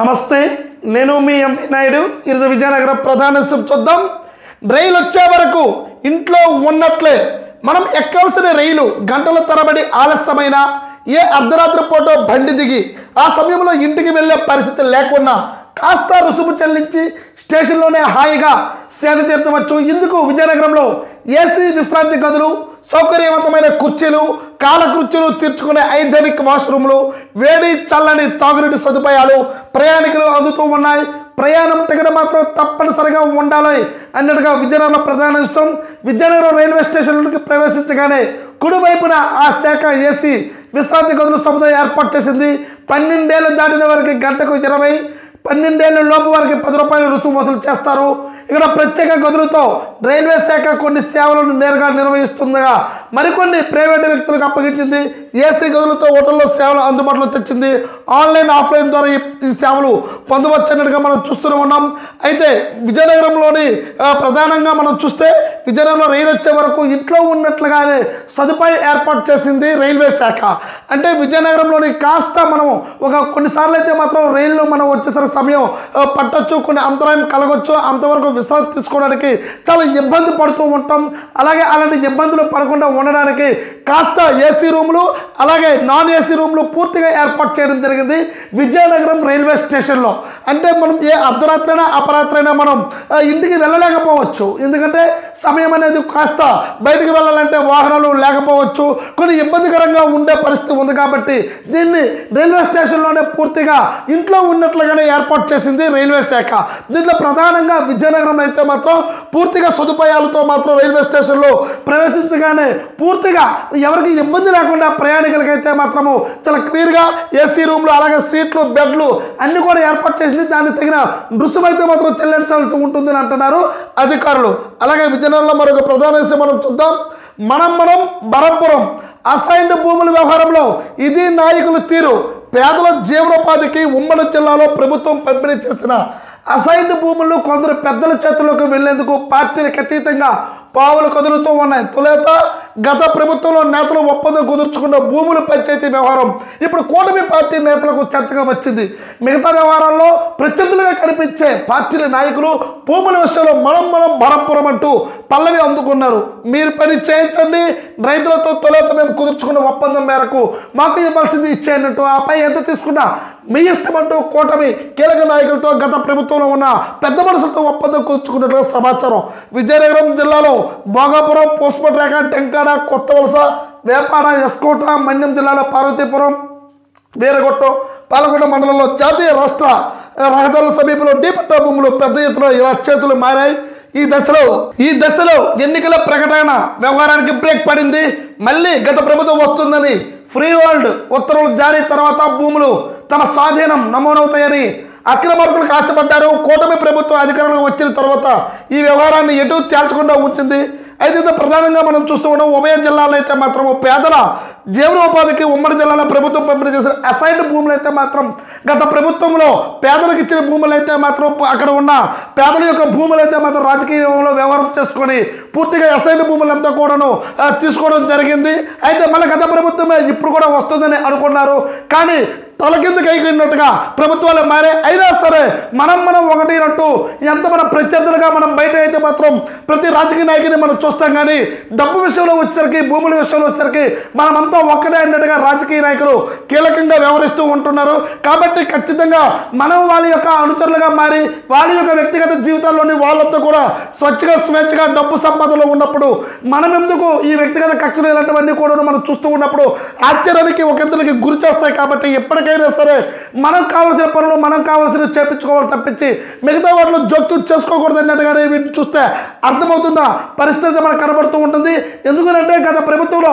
నమస్తే, నేను మీ ఎంపీ నాయుడు. ఈరోజు విజయనగరం ప్రధాన చూద్దాం. రైలు వచ్చే వరకు ఇంట్లో ఉన్నట్లే మనం ఎక్కాల్సిన రైలు గంటల తరబడి ఆలస్యమైన ఏ అర్ధరాత్రి పూట బండి దిగి ఆ సమయంలో ఇంటికి వెళ్ళే పరిస్థితి లేకుండా కాస్త రుసుము చెల్లించి స్టేషన్లోనే హాయిగా సేద తీర్చవచ్చు. ఇందుకు విజయనగరంలో ఏసీ విశ్రాంతి గదులు, సౌకర్యవంతమైన కుర్చీలు, కాలకృత్యులు తీర్చుకునే హైజెనిక్ వాష్రూమ్లు, వేడి చల్లని తాగునీటి సదుపాయాలు ప్రయాణికులు అందుతూ ఉన్నాయి. ప్రయాణం టికెట్ మాత్రం తప్పనిసరిగా ఉండాలి అన్నట్టుగా విజయనగరం ప్రధాన విషయం. విజయనగరం రైల్వే స్టేషన్లోకి ప్రవేశించగానే కుడివైపున ఆ శాఖ ఏసీ విశ్రాంతి గదులు సముదాయం ఏర్పాటు చేసింది. 12 ఏళ్ళు దాటిన వారికి గంటకు 20, 12 ఏళ్ళ లోపు వారికి 10 రూపాయలు రుసుము వసూలు చేస్తారు. ఇక్కడ ప్రత్యేక గదులతో రైల్వే శాఖ కొన్ని సేవలను నేరుగా నిర్వహిస్తుండగా మరికొన్ని ప్రైవేటు వ్యక్తులకు అప్పగించింది. ఏసీ గదులతో హోటల్లో సేవలు అందుబాటులో తెచ్చింది. ఆన్లైన్, ఆఫ్లైన్ ద్వారా ఈ సేవలు పొందవచ్చు అన్నట్టుగా మనం చూస్తూనే ఉన్నాం. అయితే విజయనగరంలోని ప్రధానంగా మనం చూస్తే విజయనగరంలో రైలు వచ్చే వరకు ఇంట్లో ఉన్నట్లుగానే సదుపాయం ఏర్పాటు చేసింది రైల్వే శాఖ. అంటే విజయనగరంలోని కాస్త మనం కొన్నిసార్లు అయితే మాత్రం రైల్లో మనం వచ్చేసరికి సమయం పట్టొచ్చు, కొన్ని అంతరాయం కలగొచ్చు. అంతవరకు విశ్రాంతి తీసుకోవడానికి చాలా ఇబ్బంది పడుతూ ఉంటాం. అలాగే అలాంటి ఇబ్బందులు పడకుండా ఉండడానికి కాస్త ఏసీ రూములు, అలాగే నాన్ ఏసీ రూములు పూర్తిగా ఏర్పాటు చేయడం జరిగింది విజయనగరం రైల్వే స్టేషన్లో. అంటే మనం ఏ అర్ధరాత్రైనా అపరాత్రైనా మనం ఇంటికి వెళ్ళలేకపోవచ్చు. ఎందుకంటే సమయం అనేది కాస్త బయటికి వెళ్ళాలంటే వాహనాలు లేకపోవచ్చు, కొన్ని ఇబ్బందికరంగా ఉండే పరిస్థితి ఉంది. కాబట్టి దీన్ని రైల్వే స్టేషన్లోనే పూర్తిగా ఇంట్లో ఉన్నట్లుగానే ఏర్పాటు చేసింది రైల్వే శాఖ. దీంట్లో ప్రధానంగా విజయనగరం అయితే మాత్రం పూర్తిగా సదుపాయాలతో మాత్రం రైల్వే స్టేషన్లో ప్రవేశించగానే పూర్తిగా ఎవరికి ఇబ్బంది లేకుండా ప్రయాణికులకైతే మాత్రము చాలా క్లియర్గా ఏసీ రూమ్లు, అలాగే సీట్లు, బెడ్లు అన్ని కూడా ఏర్పాటు చేసింది. దానికి తగిన రుసుము అయితే మాత్రం చెల్లించాల్సి ఉంటుందని అంటున్నారు అధికారులు. అలాగే విజయనగరంలో మరొక ప్రధాన విషయం మనం చూద్దాం. మనం బరంపురం అసైన్డ్ భూముల వ్యవహారంలో ఇది నాయకుల తీరు. పేదల జీవనోపాధికి ఉమ్మడి జిల్లాలో ప్రభుత్వం పంపిణీ చేసిన అసైన్డ్ భూములు కొందరు పెద్దల చేతుల్లోకి వెళ్లేందుకు పార్టీలకు అతీతంగా పావులు కదులుతూ ఉన్నాయి. తొలుత గత ప్రభుత్వంలో నేతలు ఒప్పందం కుదుర్చుకున్న భూముల పంచాయతీ వ్యవహారం ఇప్పుడు కూటమి పార్టీ నేతలకు చర్చగా వచ్చింది. మిగతా వ్యవహారాల్లో ప్రత్యర్థులుగా కనిపించే పార్టీల నాయకులు భూముల విషయంలో మనం బరంపురం అంటూ పల్లవి అందుకున్నారు. మీరు పని చేయించండి, రైతులతో తొలుత మేము కుదుర్చుకున్న ఒప్పందం మేరకు మాకు ఇవ్వాల్సింది ఇచ్చేయనట్టు, ఆపై ఎంత తీసుకున్నా మీ ఇష్టం అంటూ కూటమి కీలక నాయకులతో గత ప్రభుత్వంలో ఉన్న పెద్ద మనుషులతో ఒప్పందం కుదుర్చుకున్నట్లుగా సమాచారం. విజయనగరం జిల్లాలో భోగాపురం, పోస్పట్రేఖ, టెంకాడ, కొత్తవలస, వేపాడ, ఎస్కోట, మన్యం జిల్లాలో పార్వతీపురం, వీరగొట్టం, పాలకొండ మండలంలో జాతీయ రాష్ట్ర రహదారుల సమీపంలో డీపట్ట భూములు పెద్ద ఎత్తున ఇలా చేతులు మారాయి. ఈ దశలో ఎన్నికల ప్రకటన వ్యవహారానికి బ్రేక్ పడింది. మళ్ళీ గత ప్రభుత్వం వస్తుందని ఫ్రీ హోల్డ్ ఉత్తర్వులు జారీ తర్వాత భూములు తమ స్వాధీనం నమోదవుతాయని అక్రమార్కులకు ఆశపడ్డారు. కూటమి ప్రభుత్వం అధికారంలోకి వచ్చిన తర్వాత ఈ వ్యవహారాన్ని ఎటు తేల్చకుండా ఉంచింది. అయితే ప్రధానంగా మనం చూస్తూ ఉన్నాం, ఉభయ జిల్లాలో అయితే మాత్రం పేదల జీవనోపాధికి ఉమ్మడి జిల్లాలో ప్రభుత్వం పంపిణీ చేసిన అసైన్డ్ భూములు అయితే మాత్రం గత ప్రభుత్వంలో పేదలకు ఇచ్చిన భూములు అయితే మాత్రం అక్కడ ఉన్న పేదల యొక్క భూములు అయితే మాత్రం రాజకీయంలో వ్యవహారం చేసుకొని పూర్తిగా అసైన్డ్ భూములంతా కూడాను తీసుకోవడం జరిగింది. అయితే మళ్ళీ గత ప్రభుత్వమే ఇప్పుడు కూడా వస్తుందని అనుకున్నారు. కానీ తల కిందకి అయినట్టుగా ప్రభుత్వాలు మారే. అయినా సరే మనం ఒకటినట్టు ఎంత మన ప్రత్యర్థులుగా మనం బయట అయితే మాత్రం ప్రతి రాజకీయ నాయకుని మనం చూస్తాం. కానీ డబ్బు విషయంలో వచ్చేసరికి, భూముల విషయంలో వచ్చేసరికి మనమంతా ఒక్కటే అన్నట్టుగా రాజకీయ నాయకులు కీలకంగా వ్యవహరిస్తూ ఉంటున్నారు. కాబట్టి ఖచ్చితంగా మనం వాళ్ళ యొక్క అనుచరులుగా మారి వాళ్ళ యొక్క వ్యక్తిగత జీవితాల్లోని వాళ్ళంతా కూడా స్వేచ్ఛగా డబ్బు సంపాదనలో ఉన్నప్పుడు మనం ఎందుకు ఈ వ్యక్తిగత కక్షలు ఇలాంటివన్నీ కూడా మనం చూస్తూ ఉన్నప్పుడు ఆశ్చర్యానికి ఒకంతలకి గురి చేస్తాయి. కాబట్టి ఎప్పటికైనా సరే మనం కావాల్సిన పనులు మనం కావాల్సిన చేపించుకోవాలి తప్పించి మిగతా వాటిలో జోక్యం చేసుకోకూడదు అన్నట్టుగానే వీటిని చూస్తే అర్థమవుతున్న పరిస్థితి మనకు కనబడుతూ ఉంటుంది. ఎందుకంటే గత ప్రభుత్వంలో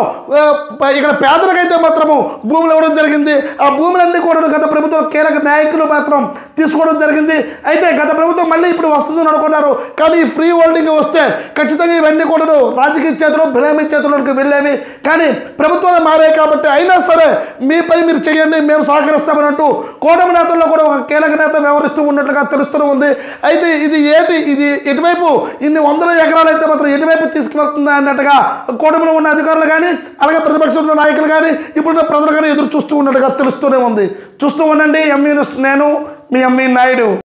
ఇక్కడ పేదలకైతే మాత్రము భూములు ఇవ్వడం జరిగింది. ఆ భూములన్నీ కూడా గత ప్రభుత్వం కీలక నాయకులు మాత్రం తీసుకోవడం జరిగింది. అయితే గత ప్రభుత్వం మళ్ళీ ఇప్పుడు వస్తుందని అనుకున్నారు. కానీ ఈ ఫ్రీ హోల్డింగ్ వస్తే ఖచ్చితంగా ఇవన్నీ కూడా రాజకీయ చేతులు, బినామీ చేతుల్లోకి వెళ్ళేవి. కానీ ప్రభుత్వాలు మారాయి కాబట్టి అయినా సరే మీ పని మీరు చేయండి, మేము సహకరిస్తామన్నట్టు కూటమి నేతల్లో కూడా ఒక కీలక నేత వ్యవహరిస్తూ ఉన్నట్లుగా తెలుస్తూనే ఉంది. అయితే ఇది ఎటువైపు ఇన్ని వందల ఎకరాలు అయితే మాత్రం ఎటువైపు తీసుకువెళ్తుందా అన్నట్టుగా కూటమిలో ఉన్న అధికారులు కానీ అలాగే ప్రతిపక్షంలో నాయకులు కానీ ఇప్పుడున్న ప్రజలు కానీ ఎదురు చూస్తూ ఉన్నట్టుగా తెలుస్తూనే ఉంది. చూస్తూ ఉండండి ఎంఈ న్యూస్. నేను మీ ఎంఈ నాయుడు.